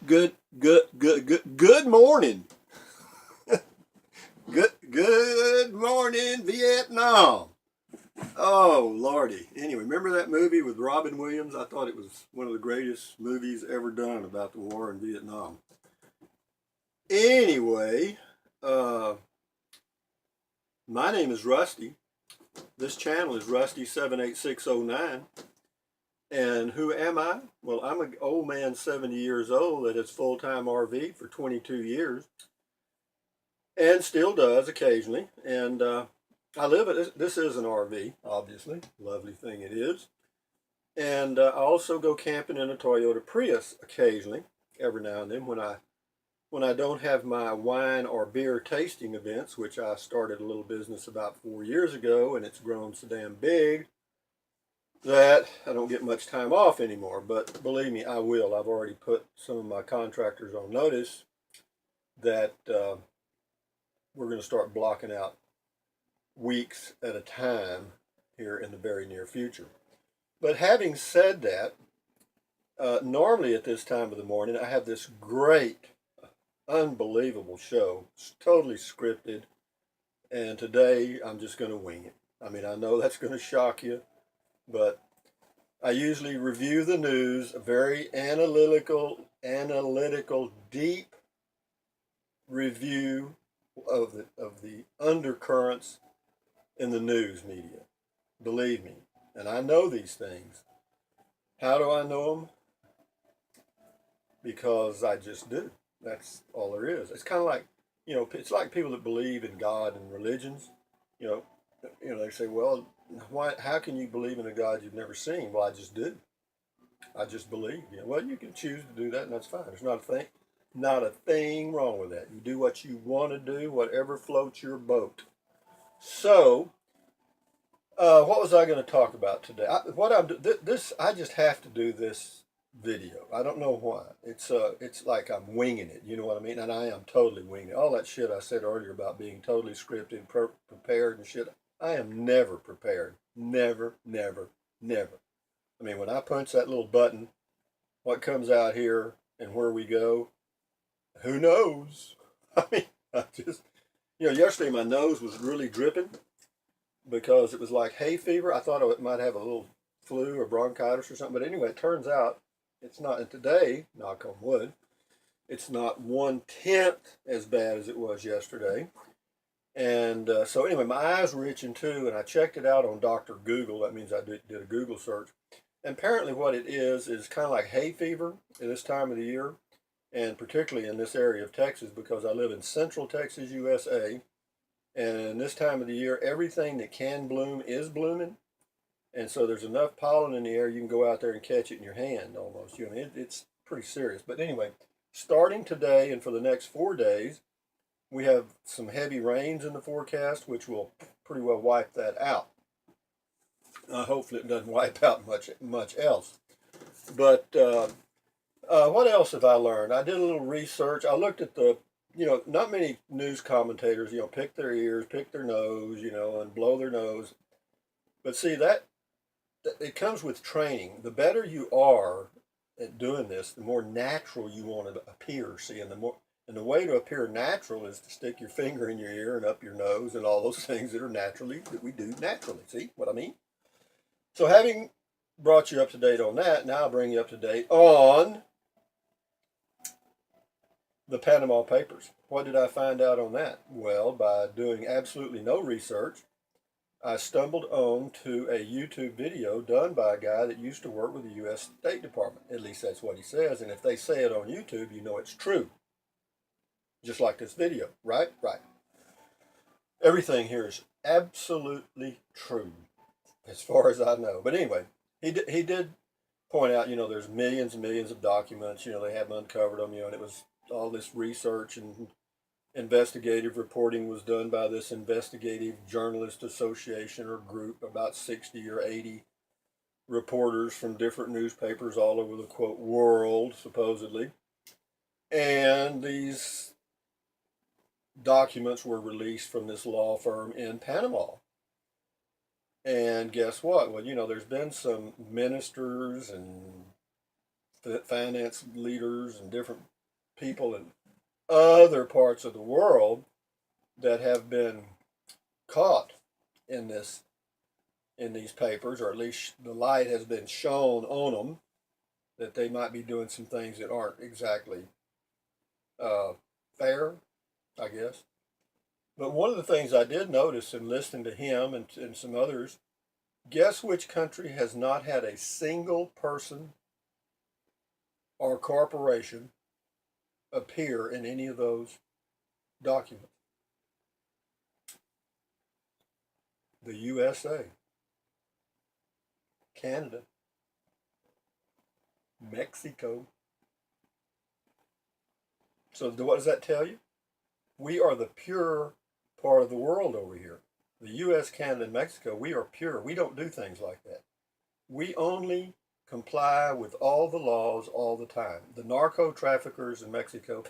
Good morning. Good morning, Vietnam. Oh, Lordy. Anyway, remember that movie with Robin Williams? I thought it was one of the greatest movies ever done about the war in Vietnam. Anyway, uh, my name is Rusty. This channel is Rusty78609. And who am I? Well, I'm an old man, 70 years old, that has full-time RV for 22 years. And still does occasionally. And I live at this is an RV, obviously, lovely thing it is. And I also go camping in a Toyota Prius occasionally, every now and then when I don't have my wine or beer tasting events, which I started a little business about 4 years ago, and it's grown so damn big that I don't get much time off anymore. But believe me, I will. I've already put some of my contractors on notice that we're going to start blocking out weeks at a time here in the very near future. But having said that, normally at this time of the morning, I have this great, unbelievable show. It's totally scripted. And today I'm just going to wing it. I mean, I know that's going to shock you, but I usually review the news, a very analytical, deep review of the undercurrents in the news media. Believe me, and I know these things. How do I know them? Because I just do. That's all there is. It's kind of like, it's like people that believe in God and religions. You know, they say, well, why? How can you believe in a God you've never seen? Well, I just do. I just believe. Well, you can choose to do that, and that's fine. There's not a thing wrong with that. You do what you want to do, whatever floats your boat. So, what was I going to talk about today? I just have to do this video. I don't know why. It's like I'm winging it. You know what I mean? And I am totally winging it. All that shit I said earlier about being totally scripted, prepared and shit. I am never prepared. Never, never, never. I mean, when I punch that little button, what comes out here and where we go, who knows? I mean, I just, yesterday my nose was really dripping because it was like hay fever. I thought I might have a little flu or bronchitis or something. But anyway, it turns out it's not. And today, knock on wood, it's not 1/10 as bad as it was yesterday. And so anyway, my eyes were itching too, and I checked it out on Dr. Google. That means I did a Google search. And apparently what it is kind of like hay fever at this time of the year, and particularly in this area of Texas, because I live in Central Texas, USA. And this time of the year, everything that can bloom is blooming. And so there's enough pollen in the air, you can go out there and catch it in your hand almost. It's pretty serious. But anyway, starting today and for the next 4 days, we have some heavy rains in the forecast, which will pretty well wipe that out. Hopefully it doesn't wipe out much else. But what else have I learned? I did a little research. I looked at not many news commentators, pick their ears, pick their nose, and blow their nose. But see, that it comes with training. The better you are at doing this, the more natural you want to appear. See, and the way to appear natural is to stick your finger in your ear and up your nose and all those things that we do naturally. See what I mean? So having brought you up to date on that, now I'll bring you up to date on the Panama Papers. What did I find out on that? Well, by doing absolutely no research, I stumbled on to a YouTube video done by a guy that used to work with the U.S. State Department. At least that's what he says. And if they say it on YouTube, you know it's true. Just like this video, right? Right. Everything here is absolutely true, as far as I know. But anyway, he did point out, there's millions and millions of documents, they haven't uncovered them, and it was all this research and investigative reporting was done by this investigative journalist association or group, about 60 or 80 reporters from different newspapers all over the, quote, world, supposedly. And these documents were released from this law firm in Panama. And guess what? Well, there's been some ministers and finance leaders and different people in other parts of the world that have been caught in these papers, or at least the light has been shown on them that they might be doing some things that aren't exactly uh, fair, I guess. But one of the things I did notice in listening to him and some others, guess which country has not had a single person or corporation appear in any of those documents? The USA, Canada, Mexico. So what does that tell you? We are the pure part of the world over here. The US, Canada, and Mexico, we are pure. We don't do things like that. We only comply with all the laws all the time. The narco traffickers in Mexico,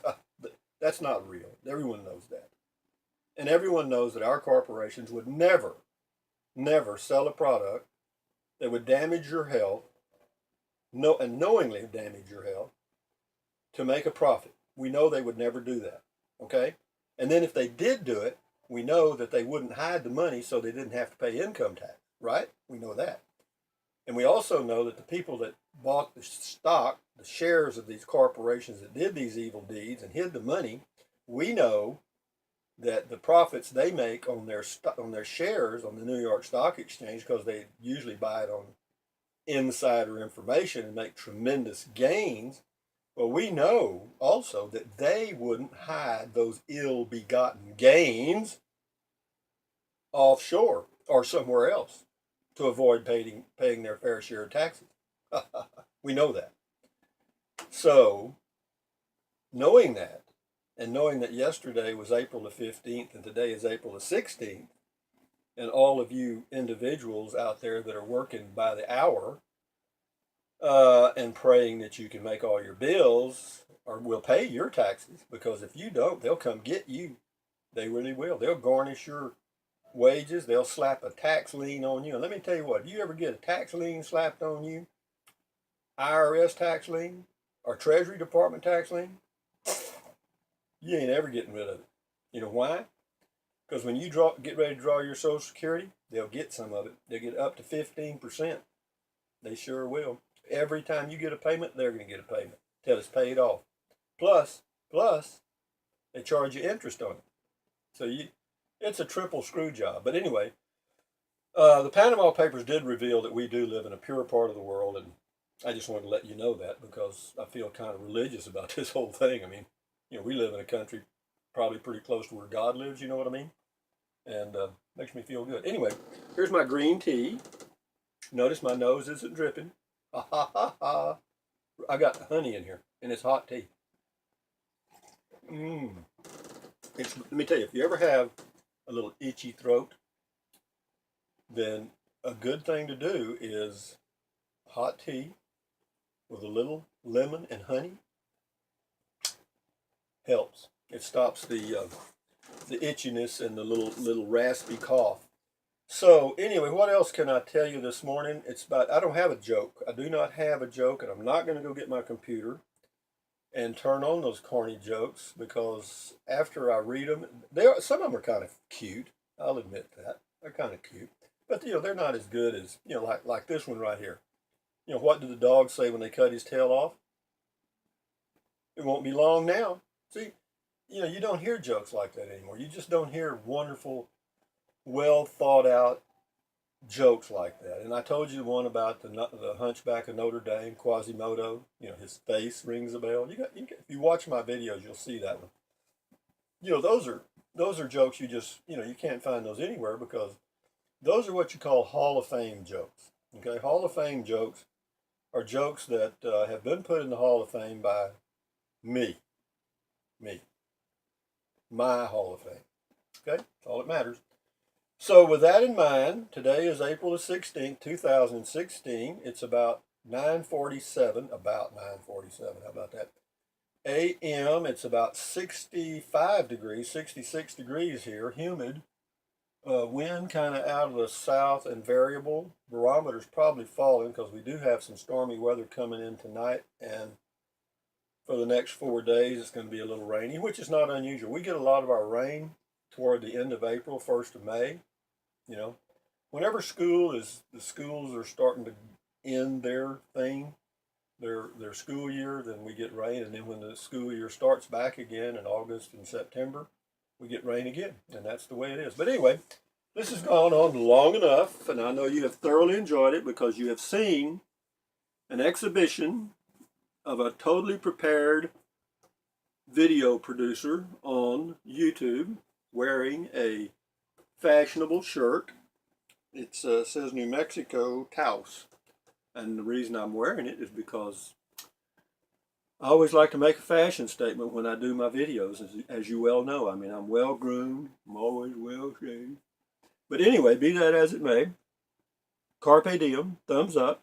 that's not real. Everyone knows that. And everyone knows that our corporations would never, never sell a product that would damage your health, and knowingly damage your health, to make a profit. We know they would never do that. Okay? And then if they did do it, we know that they wouldn't hide the money so they didn't have to pay income tax, right? We know that. And we also know that the people that bought the stock, the shares of these corporations that did these evil deeds and hid the money, we know that the profits they make on their shares on the New York Stock Exchange, because they usually buy it on insider information and make tremendous gains. Well, we know also that they wouldn't hide those ill-begotten gains offshore or somewhere else to avoid paying their fair share of taxes. We know that. So, knowing that, and knowing that yesterday was April the 15th and today is April the 16th, and all of you individuals out there that are working by the hour and praying that you can make all your bills or will pay your taxes, because if you don't, they'll come get you. They really will. They'll garnish your wages. They'll slap a tax lien on you. And let me tell you what, if you ever get a tax lien slapped on you, IRS tax lien or Treasury Department tax lien, you ain't ever getting rid of it. You know why? Because when you get ready to draw your Social Security, they'll get some of it. They'll get up to 15%. They sure will. Every time you get a payment, they're going to get a payment till it's paid off. Plus, they charge you interest on it. So it's a triple screw job. But anyway, the Panama Papers did reveal that we do live in a pure part of the world, and I just wanted to let you know that because I feel kind of religious about this whole thing. I mean, we live in a country probably pretty close to where God lives, you know what I mean? And makes me feel good. Anyway, here's my green tea. Notice my nose isn't dripping. Ha ha ha ha. I got honey in here, and it's hot tea. Let me tell you, if you ever have a little itchy throat, then a good thing to do is hot tea with a little lemon and honey. Helps. It stops the itchiness and the little raspy cough. So anyway, what else can I tell you this morning? I don't have a joke. I do not have a joke, and I'm not going to go get my computer and turn on those corny jokes, because after I read them, some of them are kind of cute. I'll admit that. They're kind of cute. But they're not as good as, like this one right here. What did the dog say when they cut his tail off? It won't be long now. See, you don't hear jokes like that anymore. You just don't hear wonderful, well thought out jokes like that. And I told you one about the Hunchback of Notre Dame, Quasimodo. His face rings a bell. If you watch my videos, you'll see that one. Those are jokes you can't find those anywhere, because those are what you call Hall of Fame jokes. Okay, Hall of Fame jokes are jokes that have been put in the Hall of Fame by me, my Hall of Fame. Okay, that's all that matters. So with that in mind, today is April the 16th, 2016. It's about 9:47, how about that? A.M. It's about 65 degrees, 66 degrees here, humid. Wind kind of out of the south and variable. Barometer's probably falling because we do have some stormy weather coming in tonight and for the next 4 days. It's going to be a little rainy, which is not unusual. We get a lot of our rain toward the end of April, 1st of May. You know, whenever the schools are starting to end their thing, their school year, then we get rain. And then when the school year starts back again in August and September, we get rain again. And that's the way it is. But anyway, this has gone on long enough, and I know you have thoroughly enjoyed it because you have seen an exhibition of a totally prepared video producer on YouTube wearing a fashionable shirt. It says New Mexico Taos. And the reason I'm wearing it is because I always like to make a fashion statement when I do my videos, as you well know. I mean, I'm well groomed, I'm always well shaved. But anyway, be that as it may, carpe diem, thumbs up.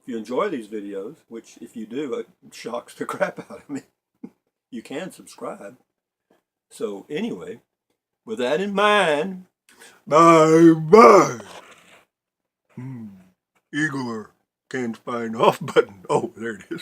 If you enjoy these videos, which if you do, it shocks the crap out of me, you can subscribe. So anyway, with that in mind, bye-bye. Igor can't find off button. Oh, there it is.